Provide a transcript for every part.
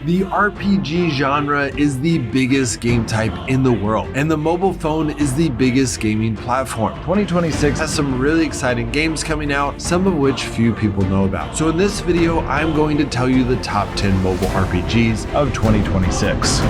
The RPG genre is the biggest game type in the world, and the mobile phone is the biggest gaming platform. 2026 has some really exciting games coming out, some of which few people know about. So in this video, I'm going to tell you the top 10 mobile RPGs of 2026.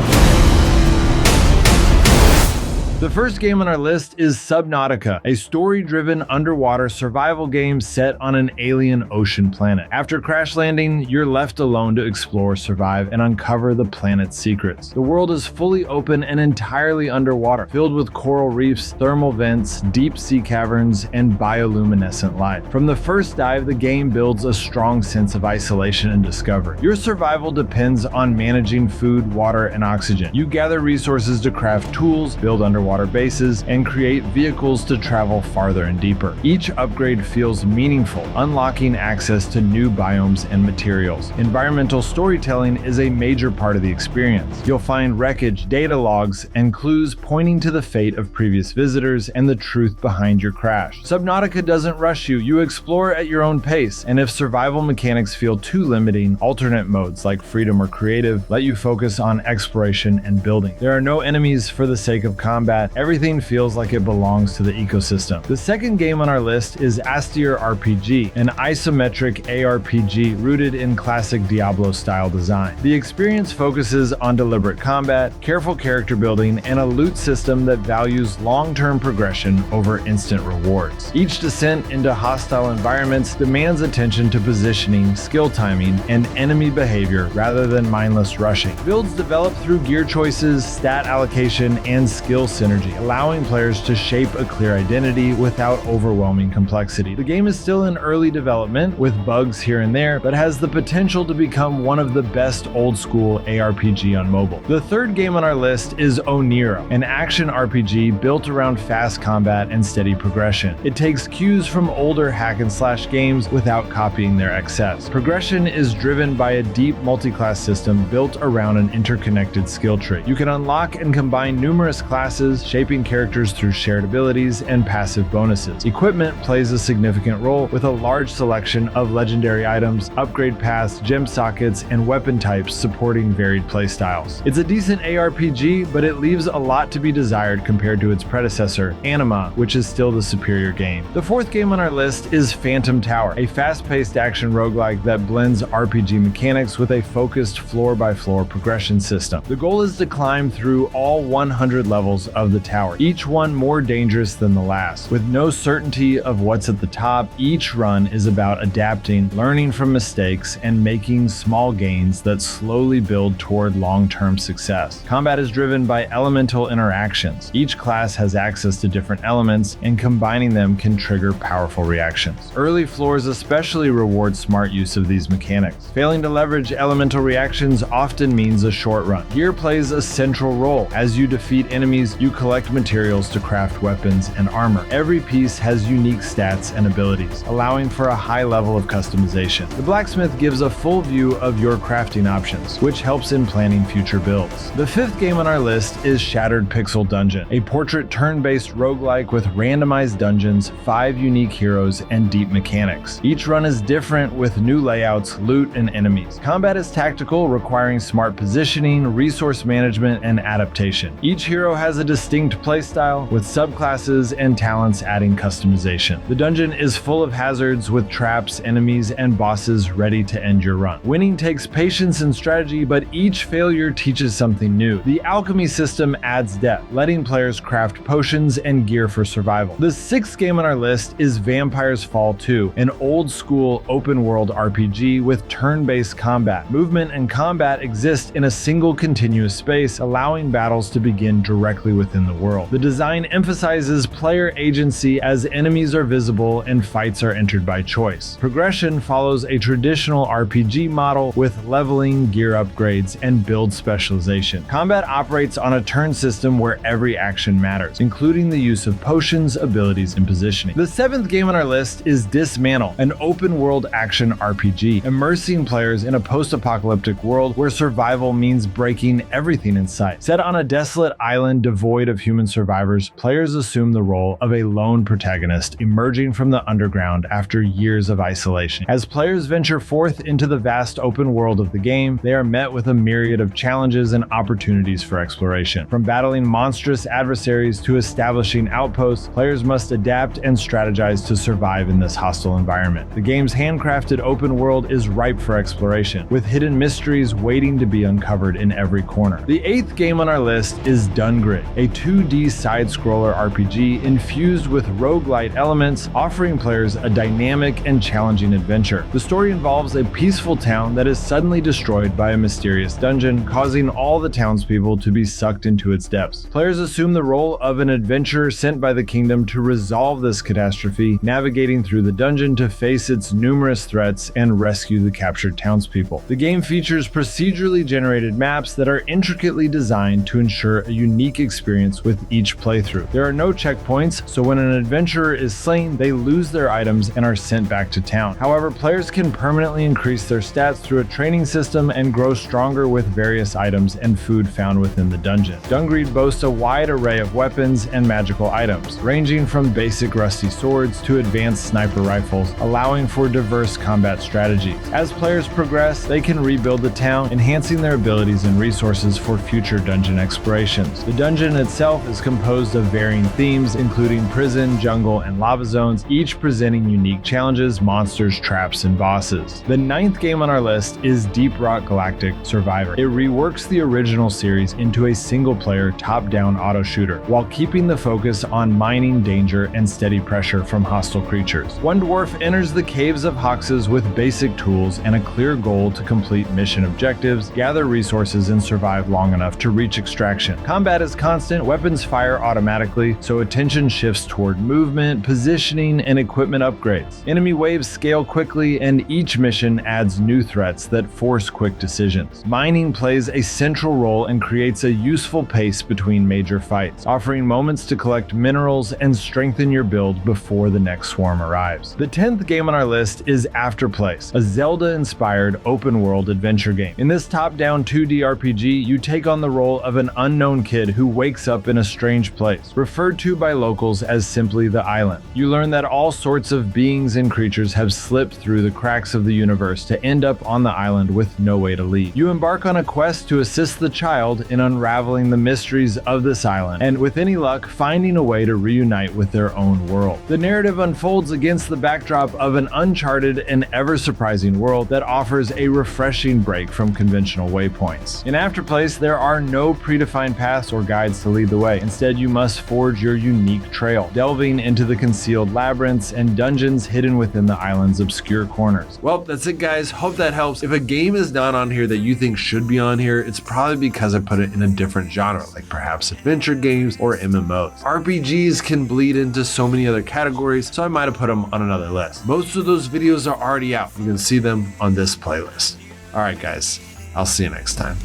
The first game on our list is Subnautica, a story-driven underwater survival game set on an alien ocean planet. After crash landing, you're left alone to explore, survive, and uncover the planet's secrets. The world is fully open and entirely underwater, filled with coral reefs, thermal vents, deep sea caverns, and bioluminescent light. From the first dive, the game builds a strong sense of isolation and discovery. Your survival depends on managing food, water, and oxygen. You gather resources to craft tools, build underwater bases, and create vehicles to travel farther and deeper. Each upgrade feels meaningful, unlocking access to new biomes and materials. Environmental storytelling is a major part of the experience. You'll find wreckage, data logs, and clues pointing to the fate of previous visitors and the truth behind your crash. Subnautica doesn't rush you. You explore at your own pace, and if survival mechanics feel too limiting, alternate modes like freedom or creative let you focus on exploration and building. There are no enemies for the sake of combat. Everything feels like it belongs to the ecosystem. The second game on our list is Astiar RPG, an isometric ARPG rooted in classic Diablo-style design. The experience focuses on deliberate combat, careful character building, and a loot system that values long-term progression over instant rewards. Each descent into hostile environments demands attention to positioning, skill timing, and enemy behavior rather than mindless rushing. Builds develop through gear choices, stat allocation, and skill synergy, allowing players to shape a clear identity without overwhelming complexity. The game is still in early development with bugs here and there, but has the potential to become one of the best old-school ARPG on mobile. The third game on our list is OnirO, an action RPG built around fast combat and steady progression. It takes cues from older hack-and-slash games without copying their excess. Progression is driven by a deep multi-class system built around an interconnected skill tree. You can unlock and combine numerous classes, shaping characters through shared abilities and passive bonuses. Equipment plays a significant role with a large selection of legendary items, upgrade paths, gem sockets, and weapon types supporting varied playstyles. It's a decent ARPG, but it leaves a lot to be desired compared to its predecessor, Anima, which is still the superior game. The fourth game on our list is Phantom Tower, a fast-paced action roguelike that blends RPG mechanics with a focused floor-by-floor progression system. The goal is to climb through all 100 levels of the tower, each one more dangerous than the last. With no certainty of what's at the top, each run is about adapting, learning from mistakes, and making small gains that slowly build toward long-term success. Combat is driven by elemental interactions. Each class has access to different elements, and combining them can trigger powerful reactions. Early floors especially reward smart use of these mechanics. Failing to leverage elemental reactions often means a short run. Gear plays a central role. As you defeat enemies, you collect materials to craft weapons and armor. Every piece has unique stats and abilities, allowing for a high level of customization. The blacksmith gives a full view of your crafting options, which helps in planning future builds. The fifth game on our list is Shattered Pixel Dungeon, a portrait turn-based roguelike with randomized dungeons, 5 unique heroes, and deep mechanics. Each run is different with new layouts, loot, and enemies. Combat is tactical, requiring smart positioning, resource management, and adaptation. Each hero has a distinct playstyle, with subclasses and talents adding customization. The dungeon is full of hazards with traps, enemies, and bosses ready to end your run. Winning takes patience and strategy, but each failure teaches something new. The alchemy system adds depth, letting players craft potions and gear for survival. The sixth game on our list is Vampire's Fall 2, an old-school open-world RPG with turn-based combat. Movement and combat exist in a single continuous space, allowing battles to begin directly within the world. The design emphasizes player agency as enemies are visible and fights are entered by choice. Progression follows a traditional RPG model with leveling, gear upgrades, and build specialization. Combat operates on a turn system where every action matters, including the use of potions, abilities, and positioning. The seventh game on our list is Dysmantle, an open-world action RPG, immersing players in a post-apocalyptic world where survival means breaking everything in sight. Set on a desolate island devoid devoid of human survivors, players assume the role of a lone protagonist emerging from the underground after years of isolation. As players venture forth into the vast open world of the game, they are met with a myriad of challenges and opportunities for exploration. From battling monstrous adversaries to establishing outposts, players must adapt and strategize to survive in this hostile environment. The game's handcrafted open world is ripe for exploration, with hidden mysteries waiting to be uncovered in every corner. The 8th game on our list is Dungreed, a 2D side-scroller RPG infused with roguelite elements, offering players a dynamic and challenging adventure. The story involves a peaceful town that is suddenly destroyed by a mysterious dungeon, causing all the townspeople to be sucked into its depths. Players assume the role of an adventurer sent by the kingdom to resolve this catastrophe, navigating through the dungeon to face its numerous threats and rescue the captured townspeople. The game features procedurally generated maps that are intricately designed to ensure a unique experience with each playthrough. There are no checkpoints, so when an adventurer is slain, they lose their items and are sent back to town. However, players can permanently increase their stats through a training system and grow stronger with various items and food found within the dungeon. Dungreed boasts a wide array of weapons and magical items, ranging from basic rusty swords to advanced sniper rifles, allowing for diverse combat strategies. As players progress, they can rebuild the town, enhancing their abilities and resources for future dungeon explorations. The dungeon itself is composed of varying themes, including prison, jungle, and lava zones, each presenting unique challenges, monsters, traps, and bosses. The 9th game on our list is Deep Rock Galactic Survivor. It reworks the original series into a single-player, top-down auto shooter, while keeping the focus on mining, danger, and steady pressure from hostile creatures. One dwarf enters the caves of Hoxes with basic tools and a clear goal to complete mission objectives, gather resources, and survive long enough to reach extraction. Combat is constant, weapons fire automatically, so attention shifts toward movement, positioning, and equipment upgrades. Enemy waves scale quickly, and each mission adds new threats that force quick decisions. Mining plays a central role and creates a useful pace between major fights, offering moments to collect minerals and strengthen your build before the next swarm arrives. The 10th game on our list is Afterplace, a Zelda-inspired open-world adventure game. In this top-down 2D RPG, you take on the role of an unknown kid who wakes up in a strange place, referred to by locals as simply the island. You learn that all sorts of beings and creatures have slipped through the cracks of the universe to end up on the island with no way to leave. You embark on a quest to assist the child in unraveling the mysteries of this island, and with any luck, finding a way to reunite with their own world. The narrative unfolds against the backdrop of an uncharted and ever-surprising world that offers a refreshing break from conventional waypoints. In Afterplace, there are no predefined paths or guides to lead the way. Instead, you must forge your unique trail, delving into the concealed labyrinths and dungeons hidden within the island's obscure corners. Well, that's it, guys. Hope that helps. If a game is not on here that you think should be on here, it's probably because I put it in a different genre, like perhaps adventure games or MMOs. RPGs can bleed into so many other categories, so I might have put them on another list. Most of those videos are already out. You can see them on this playlist. All right, guys, I'll see you next time.